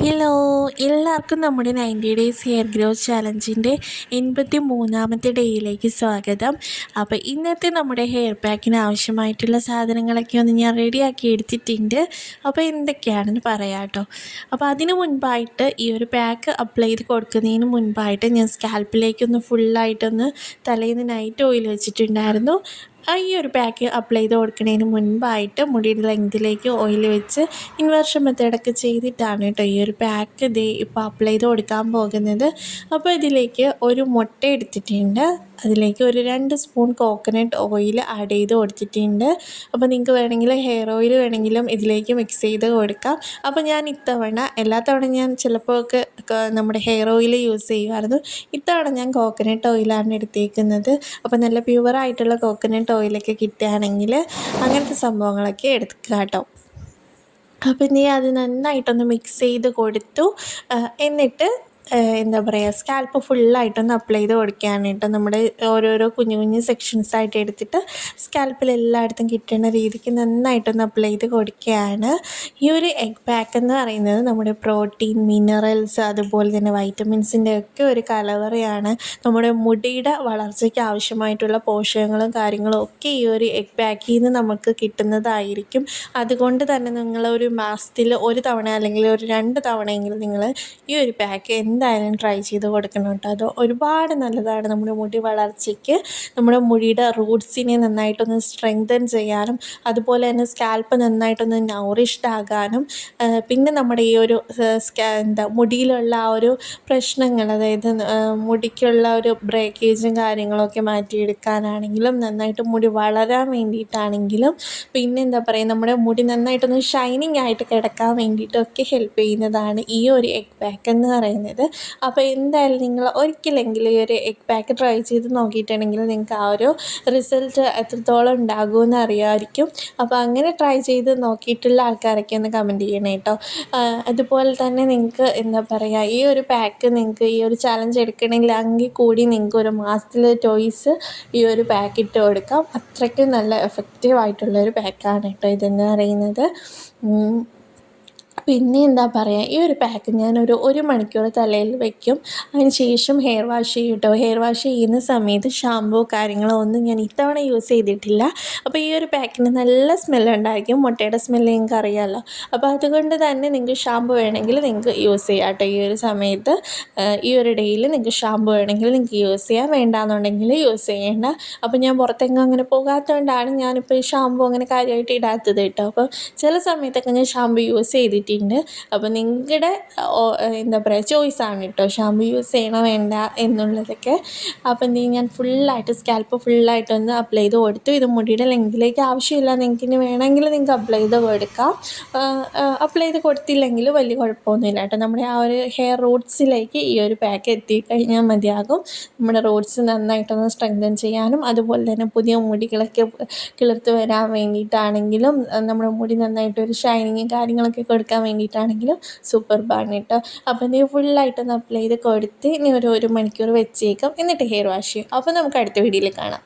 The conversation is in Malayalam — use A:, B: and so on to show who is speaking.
A: ഹലോ, എല്ലാവർക്കും നമ്മുടെ 90 ഡേയ്സ് ഹെയർ ഗ്രോത്ത് ചാലഞ്ചിൻ്റെ 83ാമത്തെ ഡേയിലേക്ക് സ്വാഗതം. അപ്പോൾ ഇന്നത്തെ നമ്മുടെ ഹെയർ പാക്കിന് ആവശ്യമായിട്ടുള്ള സാധനങ്ങളൊക്കെ ഒന്ന് ഞാൻ റെഡിയാക്കി എടുത്തിട്ടുണ്ട്. അപ്പോൾ എന്തൊക്കെയാണെന്ന് പറയാം കേട്ടോ. അപ്പോൾ അതിന് മുൻപായിട്ട് ഈ ഒരു പാക്ക് അപ്ലൈ ചെയ്ത് കൊടുക്കുന്നതിന് മുൻപായിട്ട് ഞാൻ സ്കാൽപ്പിലേക്കൊന്ന് ഫുള്ളായിട്ടൊന്ന് തലേന്ന് നൈറ്റ് ഓയിൽ വെച്ചിട്ടുണ്ടായിരുന്നു. ഈ ഒരു പാക്ക് അപ്ലൈ ചെയ്ത് കൊടുക്കുന്നതിന് മുൻപായിട്ട് മുടിയുടെ ലെങ്തിലേക്ക് ഓയിൽ വെച്ച് ഇൻവേർഷൻ മെത്തേഡൊക്കെ ചെയ്തിട്ടാണ് കേട്ടോ ഈ ഒരു പാക്ക് ഇപ്പോൾ അപ്ലൈ ചെയ്ത് കൊടുക്കാൻ പോകുന്നത്. അപ്പോൾ ഇതിലേക്ക് ഒരു മുട്ട എടുത്തിട്ടുണ്ട്, അതിലേക്ക് ഒരു 2 സ്പൂൺ കോക്കനട്ട് ഓയിൽ ആഡ് ചെയ്ത് കൊടുത്തിട്ടുണ്ട്. അപ്പോൾ നിങ്ങൾക്ക് വേണമെങ്കിൽ ഹെയർ ഓയിൽ വേണമെങ്കിലും ഇതിലേക്ക് മിക്സ് ചെയ്ത് കൊടുക്കാം. അപ്പോൾ ഞാൻ ഇത്തവണ എല്ലാ തവണ ഞാൻ ചിലപ്പോൾ ഒക്കെ നമ്മുടെ ഹെയർ ഓയിൽ യൂസ് ചെയ്യുമായിരുന്നു. ഇത്തവണ ഞാൻ കോക്കനട്ട് ഓയിലാണ് എടുത്തേക്കുന്നത്. അപ്പോൾ നല്ല പ്യുവറായിട്ടുള്ള കോക്കനട്ട് ഓയിലൊക്കെ കിട്ടുകയാണെങ്കിൽ അങ്ങനത്തെ സംഭവങ്ങളൊക്കെ എടുക്കുക കേട്ടോ. അപ്പം നീ അത് നന്നായിട്ടൊന്ന് മിക്സ് ചെയ്ത് കൊടുത്തു. എന്നിട്ട് എന്താ പറയുക, സ്കാൽപ്പ് ഫുള്ളായിട്ടൊന്ന് അപ്ലൈ ചെയ്ത് കൊടുക്കുകയാണ് കേട്ടോ. നമ്മുടെ ഓരോരോ കുഞ്ഞു കുഞ്ഞു സെക്ഷൻസായിട്ട് എടുത്തിട്ട് സ്കാൽപ്പിൽ എല്ലായിടത്തും കിട്ടുന്ന രീതിക്ക് നന്നായിട്ടൊന്ന് അപ്ലൈ ചെയ്ത് കൊടുക്കുകയാണ്. ഈ ഒരു എഗ് പാക്ക് എന്ന് പറയുന്നത് നമ്മുടെ പ്രോട്ടീൻ, മിനറൽസ്, അതുപോലെ തന്നെ വൈറ്റമിൻസിൻ്റെ ഒക്കെ ഒരു കലവറയാണ്. നമ്മുടെ മുടിയുടെ വളർച്ചയ്ക്ക് ആവശ്യമായിട്ടുള്ള പോഷകങ്ങളും കാര്യങ്ങളും ഒക്കെ ഈ ഒരു എഗ് പാക്കിൽ നിന്ന് നമുക്ക് കിട്ടുന്നതായിരിക്കും. അതുകൊണ്ട് തന്നെ നിങ്ങളൊരു മാസത്തിൽ ഒരു തവണ അല്ലെങ്കിൽ ഒരു 2 തവണയെങ്കിലും നിങ്ങൾ ഈ ഒരു പാക്ക് എന്തായാലും ട്രൈ ചെയ്ത് കൊടുക്കണം കേട്ടോ. അത് ഒരുപാട് നല്ലതാണ് നമ്മുടെ മുടി വളർച്ചയ്ക്ക്, നമ്മുടെ മുടിയുടെ റൂട്ട്സിനെ നന്നായിട്ടൊന്ന് സ്ട്രെങ്തൻ ചെയ്യാനും, അതുപോലെ തന്നെ സ്കാൽപ്പ് നന്നായിട്ടൊന്ന് നൗറിഷ്ഡ് ആകാനും, പിന്നെ നമ്മുടെ ഈ ഒരു മുടിയിലുള്ള ആ ഒരു പ്രശ്നങ്ങൾ, അതായത് മുടിക്കുള്ള ഒരു ബ്രേക്കേജും കാര്യങ്ങളൊക്കെ മാറ്റിയെടുക്കാനാണെങ്കിലും, നന്നായിട്ട് മുടി വളരാൻ വേണ്ടിയിട്ടാണെങ്കിലും, പിന്നെ എന്താ പറയുക, നമ്മുടെ മുടി നന്നായിട്ടൊന്ന് ഷൈനിങ് ആയിട്ട് കിടക്കാൻ വേണ്ടിയിട്ടൊക്കെ ഹെൽപ്പ് ചെയ്യുന്നതാണ് ഈ ഒരു എഗ് പാക്ക് എന്ന് പറയുന്നത്. അപ്പോൾ എന്തായാലും നിങ്ങൾ ഒരിക്കലെങ്കിലും ഈ ഒരു എഗ് പാക്ക് ട്രൈ ചെയ്ത് നോക്കിയിട്ടുണ്ടെങ്കിൽ നിങ്ങൾക്ക് ആ ഒരു റിസൾട്ട് എത്രത്തോളം ഉണ്ടാകുമെന്ന് അറിയാമായിരിക്കും. അപ്പോൾ അങ്ങനെ ട്രൈ ചെയ്ത് നോക്കിയിട്ടുള്ള ആൾക്കാരൊക്കെ ഒന്ന് കമൻറ്റ് ചെയ്യണേ കേട്ടോ. അതുപോലെ തന്നെ നിങ്ങൾക്ക് എന്താ പറയുക, ഈ ഒരു പാക്ക് നിങ്ങൾക്ക് ഈ ഒരു ചാലഞ്ച് എടുക്കണമെങ്കിൽ എങ്കിൽ കൂടി നിങ്ങൾക്ക് ഒരു മാസത്തിൽ ടോയ്സ് ഈ ഒരു പാക്ക് ഇട്ട് കൊടുക്കാം. അത്രയ്ക്കും നല്ല എഫക്റ്റീവായിട്ടുള്ളൊരു പാക്കാണ് കേട്ടോ ഇതെന്ന് പറയുന്നത്. പിന്നെ എന്താ പറയുക, ഈ ഒരു പാക്ക് ഞാനൊരു 1 മണിക്കൂർ തലയിൽ വയ്ക്കും. അതിന് ശേഷം ഹെയർ വാഷ് ചെയ്യും കേട്ടോ. ഹെയർ വാഷ് ചെയ്യുന്ന സമയത്ത് ഷാമ്പൂ കാര്യങ്ങളോ ഒന്നും ഞാൻ ഇത്തവണ യൂസ് ചെയ്തിട്ടില്ല. അപ്പോൾ ഈ ഒരു പാക്കിന് നല്ല സ്മെല്ലുണ്ടായിരിക്കും, മുട്ടയുടെ സ്മെല്ല് നിങ്ങൾക്ക് അറിയാമല്ലോ. അപ്പോൾ അതുകൊണ്ട് തന്നെ നിങ്ങൾക്ക് ഷാമ്പൂ വേണമെങ്കിൽ നിങ്ങൾക്ക് യൂസ് ചെയ്യാം കേട്ടോ. ഈ ഒരു സമയത്ത് ഈ ഒരു ഡേയിൽ നിങ്ങൾക്ക് ഷാമ്പൂ വേണമെങ്കിൽ നിങ്ങൾക്ക് യൂസ് ചെയ്യാം, വേണ്ടാന്നുണ്ടെങ്കിൽ യൂസ് ചെയ്യേണ്ട. അപ്പോൾ ഞാൻ പുറത്തെങ്ങും അങ്ങനെ പോകാത്തതുകൊണ്ടാണ് ഞാനിപ്പോൾ ഈ ഷാമ്പൂ അങ്ങനെ കാര്യമായിട്ട് ഇടാത്തത് കേട്ടോ. അപ്പോൾ ചില സമയത്തൊക്കെ ഞാൻ ഷാമ്പൂ യൂസ് ചെയ്തിട്ടുണ്ട്. അപ്പോൾ നിങ്ങളുടെ എന്താ പറയുക ചോയ്സാണ് കേട്ടോ ഷാമ്പൂ യൂസ് ചെയ്യണോ വേണ്ട എന്നുള്ളതൊക്കെ. അപ്പോൾ എന്ത് ചെയ്യും, ഞാൻ ഫുള്ളായിട്ട് സ്കാൽപ്പ് ഫുള്ളായിട്ടൊന്ന് അപ്ലൈ ചെയ്ത് കൊടുത്തു. ഇത് മുടിയുടെ ലെങ്കിലേക്ക് ആവശ്യമില്ല, നിങ്ങൾക്ക് ഇനി വേണമെങ്കിൽ നിങ്ങൾക്ക് അപ്ലൈ ചെയ്ത് കൊടുക്കാം. അപ്ലൈ ചെയ്ത് കൊടുത്തില്ലെങ്കിൽ വലിയ കുഴപ്പമൊന്നുമില്ല കേട്ടോ. നമ്മുടെ ആ ഒരു ഹെയർ റൂട്ട്സിലേക്ക് ഈ ഒരു പാക്ക് എത്തിക്കഴിഞ്ഞാൽ മതിയാകും. നമ്മുടെ റൂട്ട്സ് നന്നായിട്ടൊന്ന് സ്ട്രെങ്തൻ ചെയ്യാനും, അതുപോലെ തന്നെ പുതിയ മുടികളൊക്കെ കിളിർത്ത് വരാൻ വേണ്ടിയിട്ടാണെങ്കിലും, നമ്മുടെ മുടി നന്നായിട്ടൊരു ഷൈനിങ്ങും കാര്യങ്ങളൊക്കെ കൊടുക്കാൻ വേണ്ടിയിട്ടാണെങ്കിലും സൂപ്പർബാണ് കേട്ടോ. അപ്പോൾ നീ ഫുള്ളായിട്ടൊന്ന് അപ്ലൈ ചെയ്ത് കൊടുത്ത് ഇനി ഒരു 1 മണിക്കൂർ വെച്ചേക്കും, എന്നിട്ട് ഹെയർ വാഷ് ചെയ്യും. അപ്പോൾ നമുക്ക് അടുത്ത വീഡിയോയിൽ കാണാം.